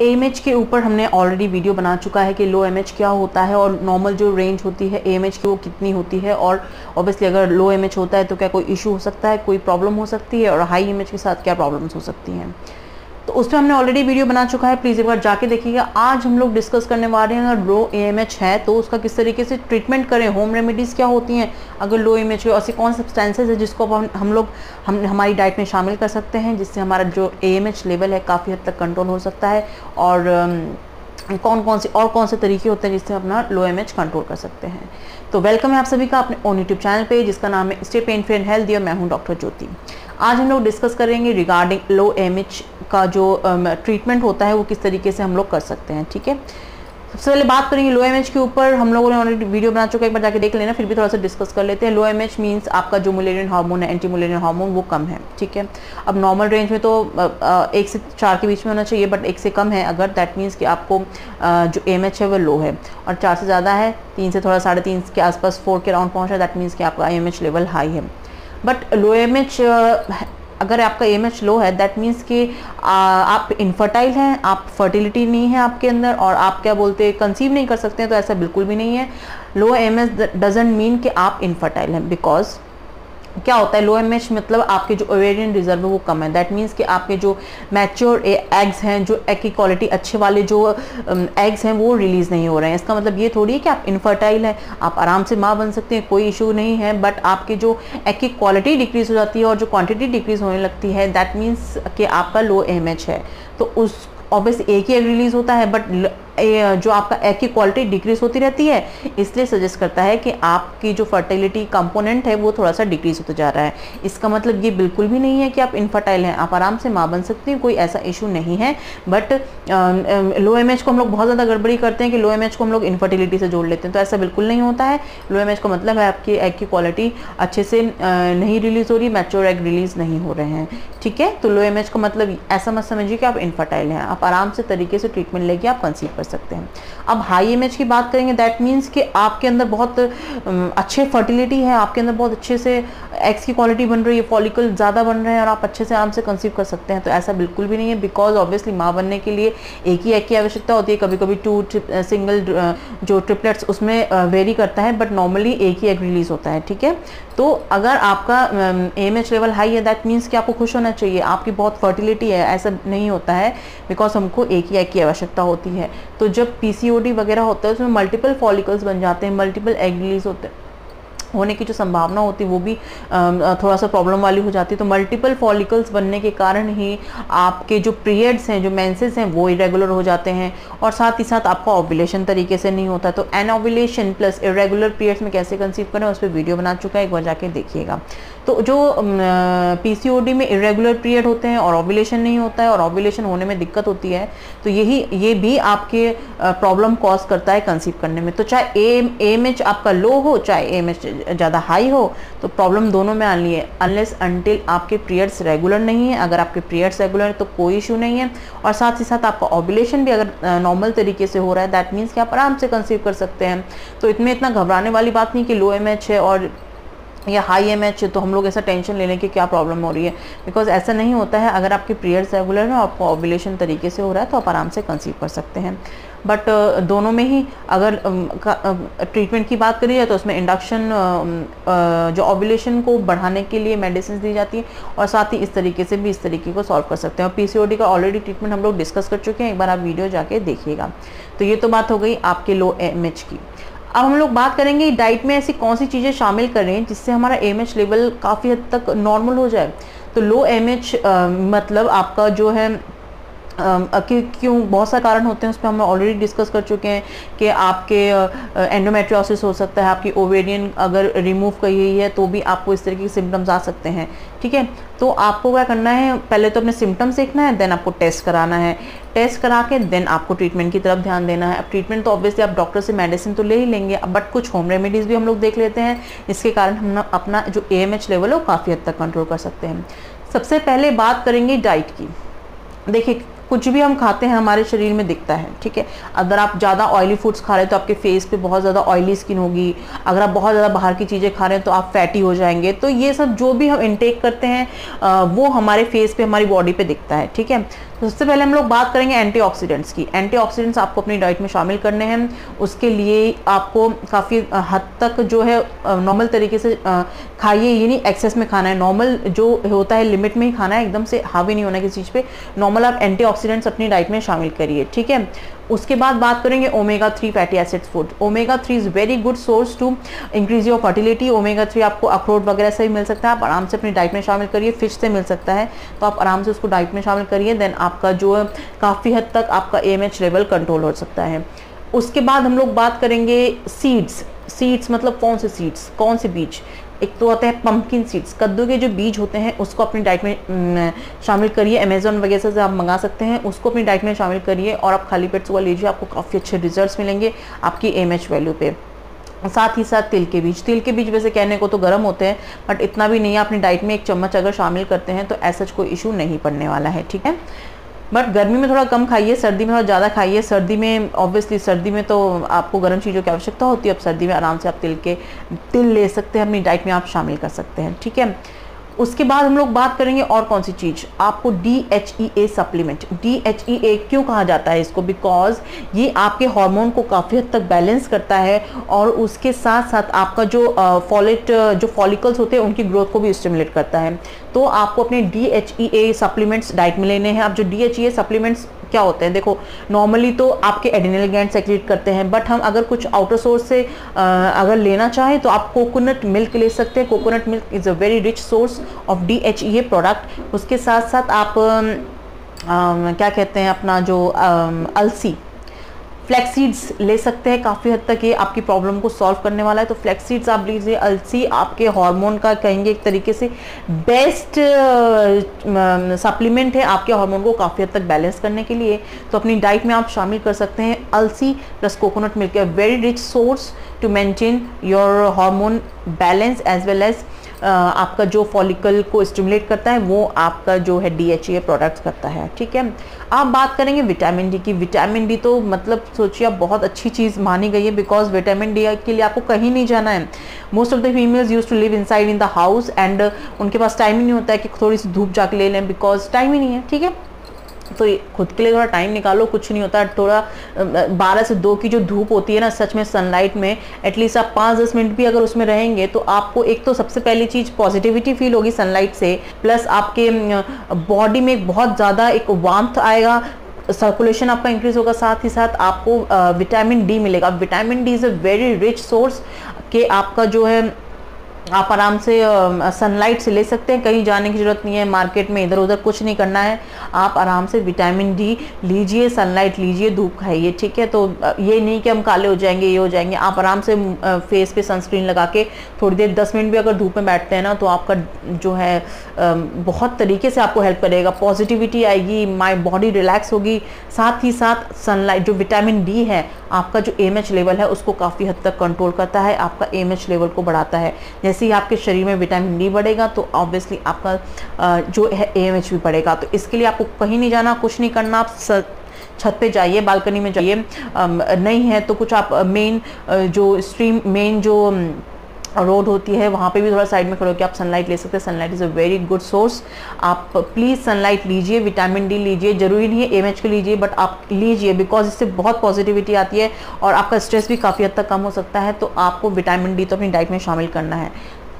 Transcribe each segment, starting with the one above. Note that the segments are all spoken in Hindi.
AMH के ऊपर हमने ऑलरेडी वीडियो बना चुका है कि लो AMH क्या होता है और नॉर्मल जो रेंज होती है AMH की वो कितनी होती है, और ऑब्वियसली अगर लो AMH होता है तो क्या कोई इशू हो सकता है, कोई प्रॉब्लम हो सकती है, और हाई AMH के साथ क्या प्रॉब्लम्स हो सकती हैं। तो उसमें हमने ऑलरेडी वीडियो बना चुका है, प्लीज़ एक बार जाके देखिएगा। आज हम लोग डिस्कस करने वाले हैं अगर लो AMH है तो उसका किस तरीके से ट्रीटमेंट करें, होम रेमेडीज़ क्या होती हैं अगर लो AMH है, ऐसे कौन सब्सटेंसेज है जिसको हम हमारी डाइट में शामिल कर सकते हैं जिससे हमारा जो AMH लेवल है काफ़ी हद तक कंट्रोल हो सकता है, और कौन से तरीके होते हैं जिससे अपना लो AMH कंट्रोल कर सकते हैं। तो वेलकम है आप सभी का अपने ओन यूट्यूब चैनल पे जिसका नाम है stay pain free and healthy, और मैं हूं डॉक्टर ज्योति। आज हम लोग डिस्कस करेंगे रिगार्डिंग लो AMH का जो ट्रीटमेंट होता है वो किस तरीके से हम लोग कर सकते हैं। ठीक है, सबसे पहले बात करेंगे लो AMH के ऊपर। हम लोगों ने ऑलरेडी वीडियो बना चुका है, एक बार जाके देख लेना, फिर भी थोड़ा सा डिस्कस कर लेते हैं। लो AMH मींस आपका जो मुलेरियन हार्मोन है, एंटी मुलेरियन हार्मोन, वो कम है। ठीक है, अब नॉर्मल रेंज में तो 1 से 4 के बीच में होना चाहिए, बट 1 से कम है अगर, दैट मीन्स कि आपको जो AMH है वो लो है, और 4 से ज़्यादा है, 3 से थोड़ा 3.5 के आसपास 4 के राउंड पहुँचा, दैट मीन्स कि आपका AMH लेवल हाई है। बट लो AMH अगर आपका AMH लो है दैट मीन्स कि आप इनफर्टाइल हैं, आप फर्टिलिटी नहीं है आपके अंदर, और आप क्या बोलते हैं कंसीव नहीं कर सकते हैं, तो ऐसा बिल्कुल भी नहीं है। लो AMH डजंट मीन कि आप इनफर्टाइल हैं, बिकॉज क्या होता है लो AMH मतलब आपके जो ओवेरियन रिजर्व है वो कम है, दैट मीन्स कि आपके जो मैच्योर एग्स हैं, जो एग की क्वालिटी अच्छे वाले जो एग्स हैं वो रिलीज़ नहीं हो रहे हैं। इसका मतलब ये थोड़ी है कि आप इनफर्टाइल हैं, आप आराम से माँ बन सकते हैं, कोई इशू नहीं है, बट आपके जो एग की क्वालिटी डिक्रीज हो जाती है और जो क्वांटिटी डिक्रीज होने लगती है, दैट मीन्स कि आपका लो AMH है। तो उस ऑब्वियसली एक ही एग रिलीज होता है, बट जो आपका एग की क्वालिटी डिक्रीज होती रहती है, इसलिए सजेस्ट करता है कि आपकी जो फर्टिलिटी कंपोनेंट है वो थोड़ा सा डिक्रीज होता जा रहा है। इसका मतलब ये बिल्कुल भी नहीं है कि आप इनफर्टाइल हैं, आप आराम से माँ बन सकते हैं, कोई ऐसा इशू नहीं है। बट लो AMH को हम लोग बहुत ज़्यादा गड़बड़ी करते हैं कि लो AMH को हम लोग इनफर्टिलिटी से जोड़ लेते हैं, तो ऐसा बिल्कुल नहीं होता है। लो AMH का मतलब है आपकी एग की क्वालिटी अच्छे से नहीं रिलीज हो रही, मैच्योर एग रिलीज नहीं हो रहे हैं। ठीक है, तो लो AMH का मतलब ऐसा मत समझिए कि आप इनफर्टाइल हैं, आप आराम से तरीके से ट्रीटमेंट लेके आप कंसीव कर सकते हैं। अब हाई AMH की बात करेंगे, दैट मीन्स कि आपके अंदर बहुत अच्छे फर्टिलिटी है, आपके अंदर बहुत अच्छे से एग्स की क्वालिटी बन रही है, फॉलिकल ज़्यादा बन रहे हैं और आप अच्छे से आराम से कंसीव कर सकते हैं, तो ऐसा बिल्कुल भी नहीं है। बिकॉज ऑब्वियसली माँ बनने के लिए एक ही एग की आवश्यकता होती है, कभी कभी 2 सिंगल जो ट्रिपलेट्स उसमें वेरी करता है, बट नॉर्मली एक ही एग रिलीज होता है। ठीक है, तो अगर आपका AMH लेवल हाई है दैट मीन्स कि आपको खुश होना चाहिए, आपकी बहुत फर्टिलिटी है, ऐसा नहीं होता है, बिकॉज हमको एक ही एग की आवश्यकता होती है। तो जब PCOD वगैरह होता है उसमें मल्टीपल फॉलिकल्स बन जाते हैं, मल्टीपल एग रिलीज होने की जो संभावना होती है वो भी थोड़ा सा प्रॉब्लम वाली हो जाती है। तो मल्टीपल फॉलिकल्स बनने के कारण ही आपके जो पीरियड्स हैं, जो मेंसेस हैं, वो इरेगुलर हो जाते हैं, और साथ ही साथ आपका ओव्यूलेशन तरीके से नहीं होता। तो एनओव्यूलेशन प्लस इरेगुलर पीरियड्स में कैसे कंसीव करें उस पर वीडियो बना चुका है, एक बार जाके देखिएगा। तो जो PCOD में इरेगुलर पीरियड होते हैं और ओव्यूलेशन नहीं होता है और ओव्यूलेशन होने में दिक्कत होती है, तो ये भी आपके प्रॉब्लम कॉज करता है कंसीव करने में। तो चाहे AMH आपका लो हो, चाहे AMH ज़्यादा हाई हो, तो प्रॉब्लम दोनों में आनी है, अनलेस अनटिल आपके पीरियड्स रेगुलर नहीं है। अगर आपके पीरियड्स रेगुलर है तो कोई इशू नहीं है, और साथ ही साथ आपका ओव्यूलेशन भी अगर नॉर्मल तरीके से हो रहा है, दैट मीन्स कि आप आराम से कंसीव कर सकते हैं। तो इसमें इतना घबराने वाली बात नहीं कि लो AMH है और या हाई AMH तो हम लोग ऐसा टेंशन लेने की क्या प्रॉब्लम हो रही है, बिकॉज ऐसा नहीं होता है। अगर आपके पीरियड्स रेगुलर है और आपको ओव्यूलेशन तरीके से हो रहा है तो आप आराम से कंसीव कर सकते हैं। बट दोनों में ही अगर ट्रीटमेंट की बात करी जाए तो उसमें इंडक्शन जो ओव्यूलेशन को बढ़ाने के लिए मेडिसिन दी जाती है, और साथ ही इस तरीके से भी इस तरीके को सॉल्व कर सकते हैं। और PCOD का ऑलरेडी ट्रीटमेंट हम लोग डिस्कस कर चुके हैं, एक बार आप वीडियो जाके देखिएगा। तो ये तो बात हो गई आपके लो AMH की। अब हम लोग बात करेंगे डाइट में ऐसी कौन सी चीज़ें शामिल करें जिससे हमारा AMH लेवल काफ़ी हद तक नॉर्मल हो जाए। तो लो AMH मतलब आपका जो है क्यों बहुत सारे कारण होते हैं, उस पर हम ऑलरेडी डिस्कस कर चुके हैं कि आपके एंडोमेट्रियोसिस हो सकता है, आपकी ओवेरियन अगर रिमूव की गई है तो भी आपको इस तरह के सिम्टम्स आ सकते हैं। ठीक है, तो आपको क्या करना है, पहले तो अपने सिम्टम्स देखना है, देन आपको टेस्ट कराना है, टेस्ट करा के देन आपको ट्रीटमेंट की तरफ ध्यान देना है। अब ट्रीटमेंट तो ऑब्वियसली आप डॉक्टर से मेडिसिन तो ले ही लेंगे, बट कुछ होम रेमेडीज़ भी हम लोग देख लेते हैं, इसके कारण हम अपना जो AMH लेवल है वो काफ़ी हद तक कंट्रोल कर सकते हैं। सबसे पहले बात करेंगे डाइट की। देखिए, कुछ भी हम खाते हैं हमारे शरीर में दिखता है। ठीक है, अगर आप ज़्यादा ऑयली फूड्स खा रहे हैं तो आपके फेस पे बहुत ज़्यादा ऑयली स्किन होगी, अगर आप बहुत ज़्यादा बाहर की चीज़ें खा रहे हैं तो आप फैटी हो जाएंगे। तो ये सब जो भी हम इनटेक करते हैं वो हमारे फेस पे, हमारी बॉडी पे दिखता है। ठीक है, तो सबसे पहले हम लोग बात करेंगे एंटीऑक्सीडेंट्स की। एंटीऑक्सीडेंट्स आपको अपनी डाइट में शामिल करने हैं। उसके लिए आपको काफ़ी हद तक जो है नॉर्मल तरीके से खाइए, ये नहीं एक्सेस में खाना है, नॉर्मल जो होता है लिमिट में ही खाना है, एकदम से हावी नहीं होना किसी चीज़ पे। नॉर्मल आप एंटीऑक्सीडेंट्स अपनी डाइट में शामिल करिए, ठीक है। उसके बाद बात करेंगे omega 3 fatty acids food. Omega 3 is very good source to increase your fertility. Omega 3 आपको अखरोट वगैरह से भी मिल सकता है, आप आराम से अपनी डाइट में शामिल करिए। फिश से मिल सकता है तो आप आराम से उसको डाइट में शामिल करिए, देन आपका जो है काफ़ी हद तक आपका AMH लेवल कंट्रोल हो सकता है। उसके बाद हम लोग बात करेंगे सीड्स। सीड्स मतलब कौन से सीड्स, कौन से बीज। एक तो आता है पंपकिन सीड्स, कद्दू के जो बीज होते हैं उसको अपनी डाइट में शामिल करिए। अमेजोन वगैरह से आप मंगा सकते हैं, उसको अपनी डाइट में शामिल करिए और आप खाली पेट सुबह लीजिए, आपको काफ़ी अच्छे रिजल्ट्स मिलेंगे आपकी AMH वैल्यू पे। साथ ही साथ तिल के बीज। तिल के बीज वैसे कहने को तो गर्म होते हैं बट इतना भी नहीं है, अपनी डाइट में 1 चम्मच अगर शामिल करते हैं तो ऐसा कोई इशू नहीं पड़ने वाला है, ठीक है। बट गर्मी में थोड़ा कम खाइए, सर्दी में थोड़ा ज़्यादा खाइए। सर्दी में ऑब्वियसली सर्दी में तो आपको गर्म चीज़ों की आवश्यकता होती है, अब सर्दी में आराम से आप तिल ले सकते हैं, अपनी डाइट में आप शामिल कर सकते हैं, ठीक है। उसके बाद हम लोग बात करेंगे और कौन सी चीज़, आपको DHEA सप्लीमेंट। DHEA क्यों कहा जाता है इसको, बिकॉज ये आपके हार्मोन को काफ़ी हद तक बैलेंस करता है और उसके साथ साथ आपका जो फॉलिकल्स होते हैं उनकी ग्रोथ को भी स्टिमुलेट करता है। तो आपको अपने DHEA सप्लीमेंट्स डाइट में लेने हैं। अब जो DHEA सप्लीमेंट्स क्या होते हैं, देखो नॉर्मली तो आपके एड्रिनल ग्लैंड सेक्रेट करते हैं, बट हम अगर कुछ आउटर सोर्स से अगर लेना चाहें तो आप कोकोनट मिल्क ले सकते हैं। Coconut milk is a very rich source of DHEA product. उसके साथ साथ आप क्या कहते हैं अपना जो अलसी फ्लैक्सीड्स ले सकते हैं, काफ़ी हद तक ये आपकी प्रॉब्लम को सॉल्व करने वाला है। तो फ्लैक्सीड्स आप लीजिए। अलसी आपके हार्मोन का कहेंगे एक तरीके से बेस्ट सप्लीमेंट है आपके हार्मोन को काफ़ी हद तक बैलेंस करने के लिए। तो अपनी डाइट में आप शामिल कर सकते हैं अलसी plus coconut milk, a very rich source to maintain your hormone balance as well as आपका जो फॉलिकल को स्टिमुलेट करता है वो आपका जो है DHEA प्रोडक्ट्स करता है, ठीक है। आप बात करेंगे विटामिन डी की। विटामिन डी तो मतलब सोचिए आप बहुत अच्छी चीज़ मानी गई है, बिकॉज विटामिन डी के लिए आपको कहीं नहीं जाना है। Most of the females use to live inside in the house and उनके पास टाइम ही नहीं होता है कि थोड़ी सी धूप जाके ले लें, बिकॉज टाइम ही नहीं है, ठीक है। तो खुद के लिए थोड़ा टाइम निकालो, कुछ नहीं होता। थोड़ा 12 से 2 की जो धूप होती है ना सच में सनलाइट में, एटलीस्ट आप 5-10 मिनट भी अगर उसमें रहेंगे तो आपको एक तो सबसे पहली चीज़ पॉजिटिविटी फील होगी सनलाइट से, प्लस आपके बॉडी में एक बहुत ज़्यादा एक वार्मथ आएगा, सर्कुलेशन आपका इंक्रीज होगा, साथ ही साथ आपको विटामिन डी मिलेगा। Vitamin D is a very rich source के आपका जो है आप आराम से सनलाइट से ले सकते हैं, कहीं जाने की ज़रूरत नहीं है, मार्केट में इधर उधर कुछ नहीं करना है, आप आराम से विटामिन डी लीजिए, सनलाइट लीजिए, धूप खाइए, ठीक है। तो ये नहीं कि हम काले हो जाएंगे, ये हो जाएंगे, आप आराम से फेस पे सनस्क्रीन लगा के थोड़ी देर 10 मिनट भी अगर धूप में बैठते हैं ना तो आपका जो है बहुत तरीके से आपको हेल्प करेगा, पॉजिटिविटी आएगी, माई बॉडी रिलैक्स होगी। साथ ही साथ सनलाइट जो विटामिन डी है आपका जो AMH लेवल है उसको काफ़ी हद तक कंट्रोल करता है, आपका AMH लेवल को बढ़ाता है। जैसे ही आपके शरीर में विटामिन डी बढ़ेगा तो ऑब्वियसली आपका जो है AMH भी बढ़ेगा। तो इसके लिए आपको कहीं नहीं जाना, कुछ नहीं करना, आप छत पे जाइए, बालकनी में जाइए, नहीं है तो कुछ आप मेन जो रोड होती है वहाँ पे भी थोड़ा साइड में खड़े होकर आप सनलाइट ले सकते हैं। Sunlight is a very good source, आप प्लीज़ सनलाइट लीजिए, विटामिन डी लीजिए, जरूरी नहीं है AMH के लीजिए बट आप लीजिए, बिकॉज इससे बहुत पॉजिटिविटी आती है और आपका स्ट्रेस भी काफ़ी हद तक कम हो सकता है। तो आपको विटामिन डी तो अपनी डाइट में शामिल करना है।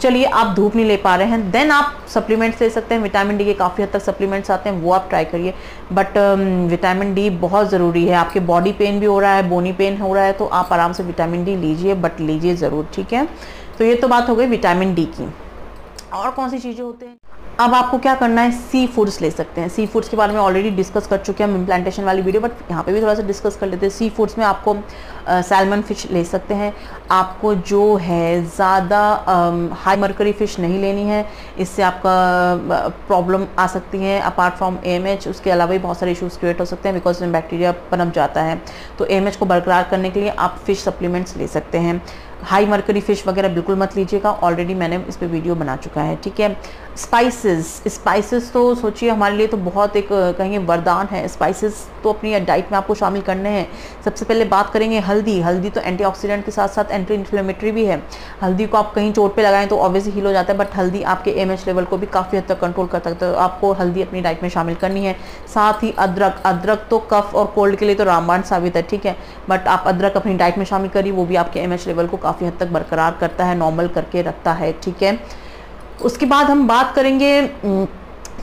चलिए आप धूप नहीं ले पा रहे हैं, देन आप सप्लीमेंट्स ले सकते हैं। विटामिन डी के काफ़ी हद तक सप्लीमेंट्स आते हैं, वो आप ट्राई करिए, बट विटामिन डी बहुत ज़रूरी है। आपके बॉडी पेन भी हो रहा है, बोनी पेन हो रहा है, तो आप आराम से विटामिन डी लीजिए, बट लीजिए ज़रूर, ठीक है। तो ये तो बात हो गई विटामिन डी की। और कौन सी चीज़ें होते हैं, अब आपको क्या करना है, सी फूड्स ले सकते हैं। सी फूड्स के बारे में ऑलरेडी डिस्कस कर चुके हैं हम इम्प्लांटेशन वाली वीडियो, बट यहाँ पे भी थोड़ा सा डिस्कस कर लेते हैं। सी फूड्स में आपको सैल्मन फिश ले सकते हैं। आपको जो है ज़्यादा हाई मर्करी फिश नहीं लेनी है, इससे आपका प्रॉब्लम आ सकती है। अपार्ट फ्रॉम AMH उसके अलावा भी बहुत सारे इशूज़ क्रिएट हो सकते हैं, बिकॉज इसमें बैक्टीरिया पनप जाता है। तो AMH को बरकरार करने के लिए आप फिश सप्लीमेंट्स ले सकते हैं। हाई मर्करी फिश वगैरह बिल्कुल मत लीजिएगा, ऑलरेडी मैंने इस पे वीडियो बना चुका है, ठीक है। स्पाइसेस तो सोचिए हमारे लिए तो बहुत एक कहेंगे वरदान है। स्पाइसेस तो अपनी डाइट में आपको शामिल करने हैं। सबसे पहले बात करेंगे हल्दी तो एंटीऑक्सीडेंट के साथ साथ एंटी इन्फ्लेमेटरी भी है। हल्दी को आप कहीं चोट पे लगाएं तो ऑब्वियसली हील हो जाता है, बट हल्दी आपके AMH लेवल को भी काफ़ी हद तक कंट्रोल कर सकता है, तो आपको हल्दी अपनी डाइट में शामिल करनी है। साथ ही अदरक तो कफ और कोल्ड के लिए तो रामबाण साबित है, ठीक है, बट आप अदरक अपनी डाइट में शामिल करिए, वो भी आपके AMH लेवल को काफ़ी हद तक बरकरार करता है, नॉर्मल करके रखता है, ठीक है। उसके बाद हम बात करेंगे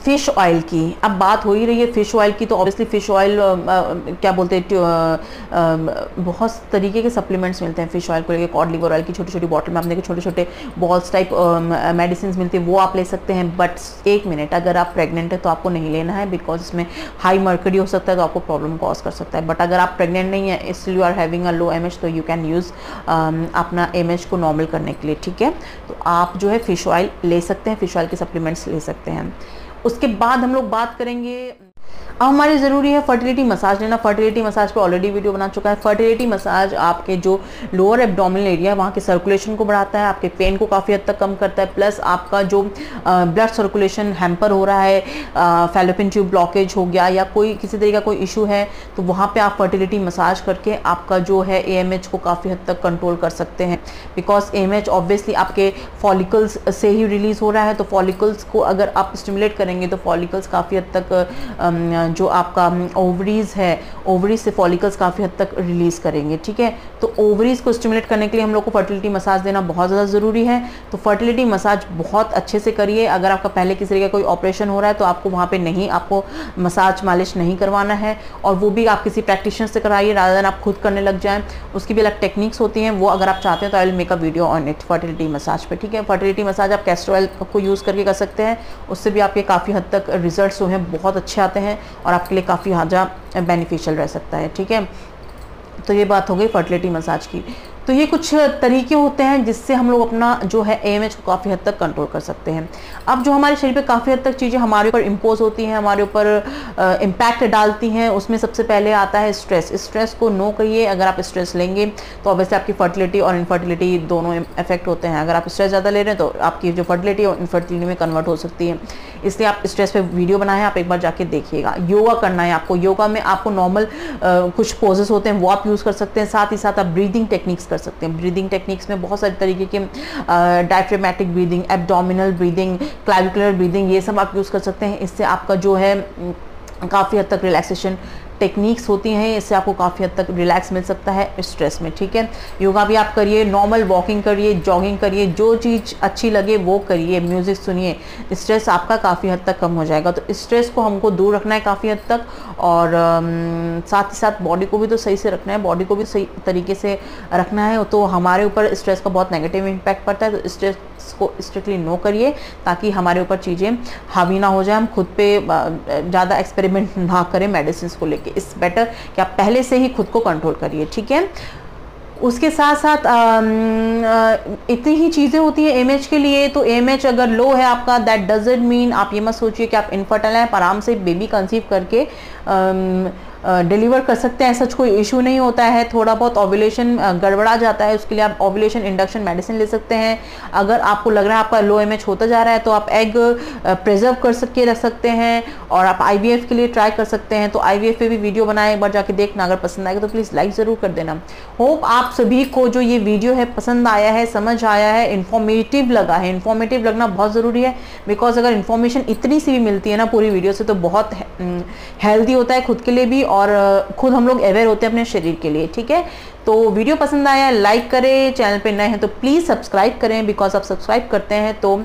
फिश ऑयल की। अब बात हो ही रही है फिश ऑयल की, तो ऑब्वियसली फिश ऑयल क्या बोलते हैं, बहुत तरीके के सप्लीमेंट्स मिलते हैं फिश ऑयल को लेकर। कॉड लिवर ऑयल की छोटी छोटी बॉटल में आपने देखिए छोटे छोटे बॉल्स टाइप मेडिसिन मिलती है, वो आप ले सकते हैं। बट एक मिनट, अगर आप प्रेग्नेंट है तो आपको नहीं लेना है, बिकॉज इसमें हाई मर्करी हो सकता है, तो आपको प्रॉब्लम कॉज कर सकता है। बट अगर आप प्रेग्नेंट नहीं है, still you are having a low AMH, तो यू कैन यूज़ अपना AMH को नॉर्मल करने के लिए, ठीक है। तो आप जो है फिश ऑयल ले सकते हैं, फिश ऑयल के सप्लीमेंट्स ले सकते हैं। उसके बाद हम लोग बात करेंगे, अब हमारे ज़रूरी है फर्टिलिटी मसाज लेना। फर्टिलिटी मसाज पे ऑलरेडी वीडियो बना चुका है। फर्टिलिटी मसाज आपके जो लोअर एब्डोमिनल एरिया है वहाँ के सर्कुलेशन को बढ़ाता है, आपके पेन को काफ़ी हद तक कम करता है, प्लस आपका जो ब्लड सर्कुलेशन हैम्पर हो रहा है, फैलोपियन ट्यूब ब्लॉकेज हो गया या कोई किसी तरीके का कोई इशू है, तो वहाँ पे आप फर्टिलिटी मसाज करके आपका जो है AMH को काफ़ी हद तक कंट्रोल कर सकते हैं। बिकॉज AMH ऑब्वियसली आपके फॉलिकल्स से ही रिलीज़ हो रहा है, तो फॉलिकल्स को अगर आप स्टिमुलेट करेंगे तो फॉलिकल्स काफ़ी हद तक जो आपका ओवरीज है, ओवरीज से फॉलिकल्स काफ़ी हद तक रिलीज़ करेंगे, ठीक है। तो ओवरीज को स्टिमुलेट करने के लिए हम लोग को फर्टिलिटी मसाज देना बहुत ज़्यादा ज़रूरी है। तो फर्टिलिटी मसाज बहुत अच्छे से करिए। अगर आपका पहले किसी तरह का कोई ऑपरेशन हो रहा है तो आपको वहाँ पे नहीं, आपको मसाज मालिश नहीं करवाना है, और वो भी आप किसी प्रैक्टिशनर से कराइए रादर देन आप खुद करने लग जाएँ। उसकी भी अलग टेक्निक्स होती हैं, वो अगर आप चाहते हैं तो I will make a video on it, fertility massage पे, ठीक है। फर्टिलिटी मसाज आप कैस्टर ऑयल को यूज़ करके कर सकते हैं, उससे भी आपके काफ़ी हद तक रिजल्ट जो हैं बहुत अच्छे आते हैं और आपके लिए काफ़ी ज़्यादा बेनिफिशियल रह सकता है, ठीक है। तो ये बात हो गई फर्टिलिटी मसाज की। तो ये कुछ तरीके होते हैं जिससे हम लोग अपना जो है AMH को काफ़ी हद तक कंट्रोल कर सकते हैं। अब जो हमारे शरीर पे काफ़ी हद तक चीज़ें हमारे ऊपर इम्पोज होती हैं, हमारे ऊपर इम्पैक्ट डालती हैं, उसमें सबसे पहले आता है स्ट्रेस। स्ट्रेस को नो करिए। अगर आप स्ट्रेस लेंगे तो ऑब्वियसली आपकी फर्टिलिटी और इनफर्टिलिटी दोनों इफेक्ट होते हैं। अगर आप स्ट्रेस ज़्यादा ले रहे हैं तो आपकी जो फर्टिलिटी और इनफर्टिलिटी में कन्वर्ट हो सकती है, इसलिए आप स्ट्रेस पे वीडियो बनाए, आप एक बार जाके देखिएगा। योगा करना है आपको, योगा में आपको नॉर्मल कुछ पोजेस होते हैं वो आप यूज़ कर सकते हैं, साथ ही साथ आप ब्रीदिंग टेक्निक्स कर सकते हैं। ब्रीदिंग टेक्निक्स में बहुत सारे तरीके के diaphragmatic breathing, abdominal breathing, clavicular breathing, ये सब आप यूज़ कर सकते हैं। इससे आपका जो है काफ़ी हद तक रिलैक्सेशन टेक्निक्स होती हैं, इससे आपको काफ़ी हद तक रिलैक्स मिल सकता है स्ट्रेस में, ठीक है। योगा भी आप करिए, नॉर्मल वॉकिंग करिए, जॉगिंग करिए, जो चीज़ अच्छी लगे वो करिए, म्यूज़िक सुनिए, स्ट्रेस आपका काफ़ी हद तक कम हो जाएगा। तो स्ट्रेस को हमको दूर रखना है काफ़ी हद तक, और साथ ही साथ बॉडी को भी तो सही से रखना है, बॉडी को भी सही तरीके से रखना है। तो हमारे ऊपर स्ट्रेस का बहुत नेगेटिव इम्पैक्ट पड़ता है, तो स्ट्रेस को स्ट्रिक्टली नो करिए ताकि हमारे ऊपर चीज़ें हावी ना हो जाए, हम खुद पे ज़्यादा एक्सपेरिमेंट ना करें मेडिसिन को लेके। इट्स बेटर कि आप पहले से ही खुद को कंट्रोल करिए, ठीक है। उसके साथ साथ इतनी ही चीज़ें होती हैं AMH के लिए। तो AMH अगर लो है आपका, दैट डजंट मीन आप ये मत सोचिए कि आप इनफर्टाइल हैं, आराम से बेबी कंसीव करके डिलीवर कर सकते हैं, ऐसा कोई इशू नहीं होता है। थोड़ा बहुत ओव्यूलेशन गड़बड़ा जाता है, उसके लिए आप ओव्यूलेशन इंडक्शन मेडिसिन ले सकते हैं। अगर आपको लग रहा है आपका लो AMH होता जा रहा है तो आप एग प्रिजर्व कर रख सकते हैं, और आप IVF के लिए ट्राई कर सकते हैं। तो IVF पे भी वीडियो बनाए, एक बार जाके देखना। अगर पसंद आएगा तो प्लीज़ लाइक ज़रूर कर देना। होप आप सभी को जो ये वीडियो है पसंद आया है, समझ आया है, इन्फॉर्मेटिव लगा है। इन्फॉर्मेटिव लगना बहुत ज़रूरी है, बिकॉज अगर इन्फॉर्मेशन इतनी सी भी मिलती है ना पूरी वीडियो से, तो बहुत हेल्दी होता है खुद के लिए भी, और खुद हम लोग अवेयर होते हैं अपने शरीर के लिए, ठीक है। तो वीडियो पसंद आया लाइक करें, चैनल पे नए हैं तो प्लीज़ सब्सक्राइब करें, बिकॉज आप सब्सक्राइब करते हैं तो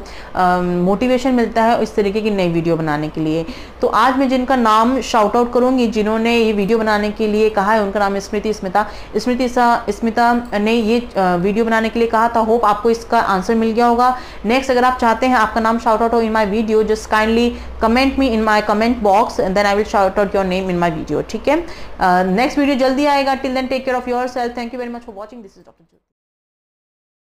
मोटिवेशन मिलता है इस तरीके की नई वीडियो बनाने के लिए। तो आज मैं जिनका नाम शाउट आउट करूंगी, जिन्होंने ये वीडियो बनाने के लिए कहा है, उनका नाम है स्मृति ने ये वीडियो बनाने के लिए कहा था। होप आपको इसका आंसर मिल गया होगा। नेक्स्ट अगर आप चाहते हैं आपका नाम शाउट आउट हो in my video, just kindly comment me in my comment box and then I will shout out your name in my video, ठीक है। नेक्स्ट वीडियो जल्दी आएगा। Till then take care of your self. Thank you very much for watching. This is Dr. Jyoti.